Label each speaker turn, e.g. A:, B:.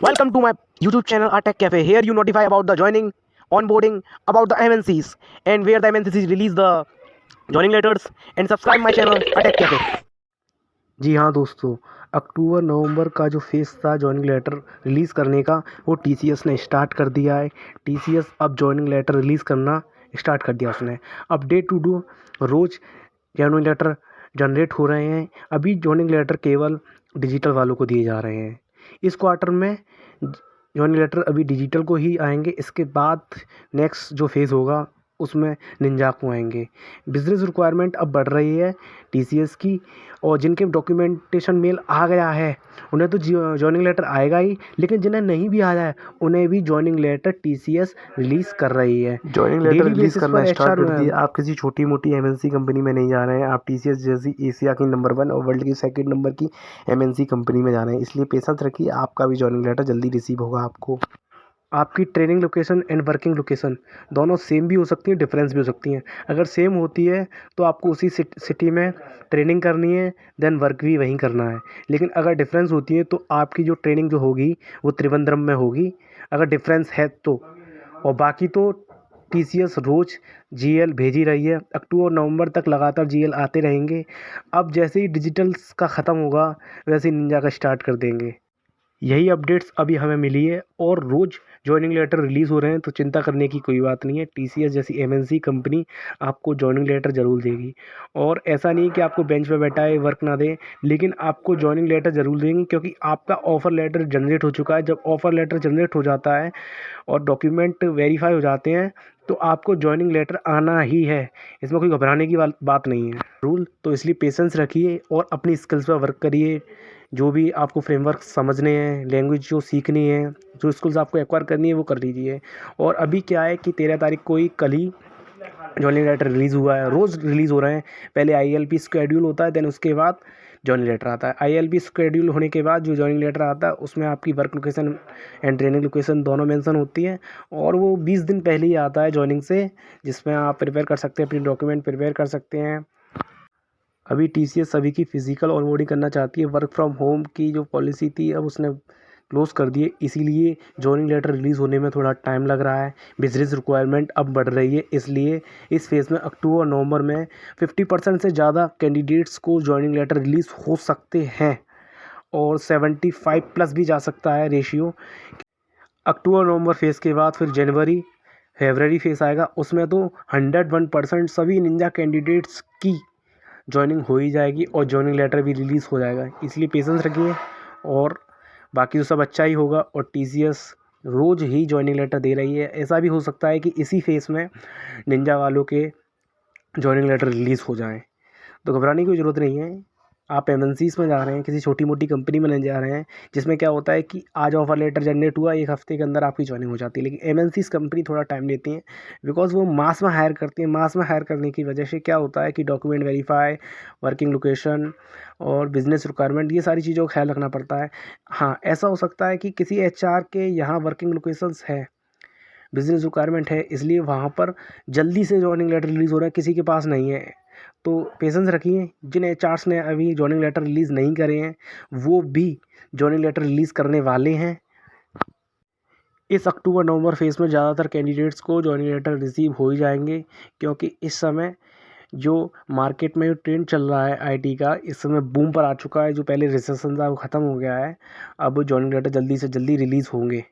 A: Welcome to my YouTube channel Tech Cafe. Here you notify about the joining, onboarding, about the MNCs and where the MNCs release the joining letters and subscribe my channel Tech Cafe. जी हाँ दोस्तों, अक्टूबर नवंबर का जो phase था joining letter release करने का वो TCS ने start कर दिया है। TCS अब जॉइनिंग लेटर रिलीज़ करना स्टार्ट कर दिया उसने। अब डे टू डे रोज़ जॉइनिंग लेटर जनरेट हो रहे हैं। अभी जॉइनिंग लेटर केवल डिजिटल वालों को दिए जा रहे हैं। इस क्वार्टर में जॉइनिंग लेटर अभी डिजिटल को ही आएंगे। इसके बाद नेक्स्ट जो फेज़ होगा उसमें निंजा को आएंगे। बिजनेस रिक्वायरमेंट अब बढ़ रही है TCS की, और जिनके डॉक्यूमेंटेशन मेल आ गया है उन्हें तो जॉइनिंग लेटर आएगा ही, लेकिन जिन्हें नहीं भी आया है उन्हें भी जॉइनिंग लेटर TCS रिलीज़ कर रही है।
B: जॉइनिंग लेटर रिलीज
A: बेसिस
B: करना
A: पर
B: स्टार्ट कर
A: HR
B: दिया। आप किसी छोटी मोटी MNC कंपनी में नहीं जा रहे हैं, आप TCS जैसी एशिया की नंबर 1 और वर्ल्ड की सेकंड नंबर की MNC कंपनी में जा रहे हैं। इसलिए पेशेंस रखिए, आपका भी जॉइनिंग लेटर जल्दी रिसीव होगा। आपको
A: आपकी training location and working location दोनों सेम भी हो सकती हैं, डिफरेंस भी हो सकती हैं। अगर सेम होती है तो आपको उसी सिटी में ट्रेनिंग करनी है, देन वर्क भी वहीं करना है। लेकिन अगर डिफरेंस होती है तो आपकी जो ट्रेनिंग जो होगी वो त्रिवेंद्रम में होगी, अगर डिफरेंस है तो। और बाकी तो TCS रोज़ GL भेज ही रही है। अक्टूबर नवंबर तक लगातार GL आते रहेंगे। अब जैसे ही डिजिटल्स का ख़त्म होगा वैसे ही निंजा का स्टार्ट कर देंगे। यही अपडेट्स अभी हमें मिली है और रोज़ जॉइनिंग लेटर रिलीज़ हो रहे हैं, तो चिंता करने की कोई बात नहीं है। TCS जैसी MNC कंपनी आपको जॉइनिंग लेटर ज़रूर देगी। और ऐसा नहीं कि आपको बेंच पे बैठाए वर्क ना दे, लेकिन आपको जॉइनिंग लेटर ज़रूर देंगे, क्योंकि आपका ऑफ़र लेटर जनरेट हो चुका है। जब ऑफ़र लेटर जनरेट हो जाता है और डॉक्यूमेंट वेरीफाई हो जाते हैं तो आपको जॉइनिंग लेटर आना ही है। इसमें कोई घबराने की बात नहीं है रूल। तो इसलिए पेशेंस रखिए और अपनी स्किल्स पर वर्क करिए। जो भी आपको फ्रेमवर्क समझने हैं, लैंग्वेज जो सीखनी है, जो स्किल्स आपको एक्वायर करनी है वो कर लीजिए। और अभी क्या है कि 13 तारीख को ही कल ही जॉइनिंग लेटर रिलीज़ हुआ है। रोज़ रिलीज़ हो रहे हैं। पहले ILP स्केड्यूल होता है, देन उसके बाद जॉइनिंग लेटर आता है। ILP स्केड्यूल होने के बाद जो जॉइनिंग लेटर आता है उसमें आपकी work location and training location दोनों मेंशन होती है, और वो 20 दिन पहले ही आता है जॉइनिंग से, जिसमें आप प्रिपेयर कर सकते हैं, अपनी डॉक्यूमेंट प्रिपेयर कर सकते हैं। अभी TCS सभी की फ़िज़िकल ऑनबोर्डिंग करना चाहती है। वर्क फ्रॉम होम की जो पॉलिसी थी अब उसने क्लोज़ कर दी है, इसीलिए जॉइनिंग लेटर रिलीज़ होने में थोड़ा टाइम लग रहा है। बिजनेस रिक्वायरमेंट अब बढ़ रही है, इसलिए इस फेज़ में अक्टूबर नवंबर में 50% से ज़्यादा कैंडिडेट्स को जॉइनिंग लेटर रिलीज़ हो सकते हैं, और 75 प्लस भी जा सकता है रेशियो। अक्टूबर नवंबर फेज़ के बाद फिर जनवरी फरवरी फेज़ आएगा, उसमें तो 101% सभी निंजा कैंडिडेट्स की जॉइनिंग हो ही जाएगी और जॉइनिंग लेटर भी रिलीज़ हो जाएगा। इसलिए पेशेंस रखिए और बाकी तो सब अच्छा ही होगा। और TCS रोज़ ही जॉइनिंग लेटर दे रही है। ऐसा भी हो सकता है कि इसी फेज़ में निंजा वालों के जॉइनिंग लेटर रिलीज़ हो जाएँ, तो घबराने की कोई ज़रूरत नहीं है। आप MNCs में जा रहे हैं, किसी छोटी मोटी कंपनी में नहीं जा रहे हैं, जिसमें क्या होता है कि आज ऑफर लेटर जनरेट हुआ, 1 हफ्ते के अंदर आपकी जॉइनिंग हो जाती है। लेकिन MNCs कंपनी थोड़ा टाइम लेती हैं, बिकॉज़ वो मास में हायर करती हैं। मास में हायर करने की वजह से क्या होता है कि डॉक्यूमेंट वेरीफाई, वर्किंग लोकेशन और बिजनेस रिक्वायरमेंट, ये सारी चीज़ों का ख्याल रखना पड़ता है। हाँ, ऐसा हो सकता है कि किसी HR के यहाँ वर्किंग लोकेशंस है, बिजनेस रिक्वायरमेंट है, इसलिए वहाँ पर जल्दी से जॉइनिंग लेटर रिलीज़ हो रहा है, किसी के पास नहीं है। तो पेशेंस रखिए। जिन HRs ने अभी जॉइनिंग लेटर रिलीज़ नहीं करे हैं वो भी जॉइनिंग लेटर रिलीज़ करने वाले हैं। इस अक्टूबर नवंबर फेज़ में ज़्यादातर कैंडिडेट्स को जॉइनिंग लेटर रिसीव हो ही जाएंगे, क्योंकि इस समय जो मार्केट में जो ट्रेंड चल रहा है IT का, इस समय बूम पर आ चुका है। जो पहले रिसेशन था वो ख़त्म हो गया है। अब जॉइनिंग लेटर जल्दी से जल्दी रिलीज़ होंगे।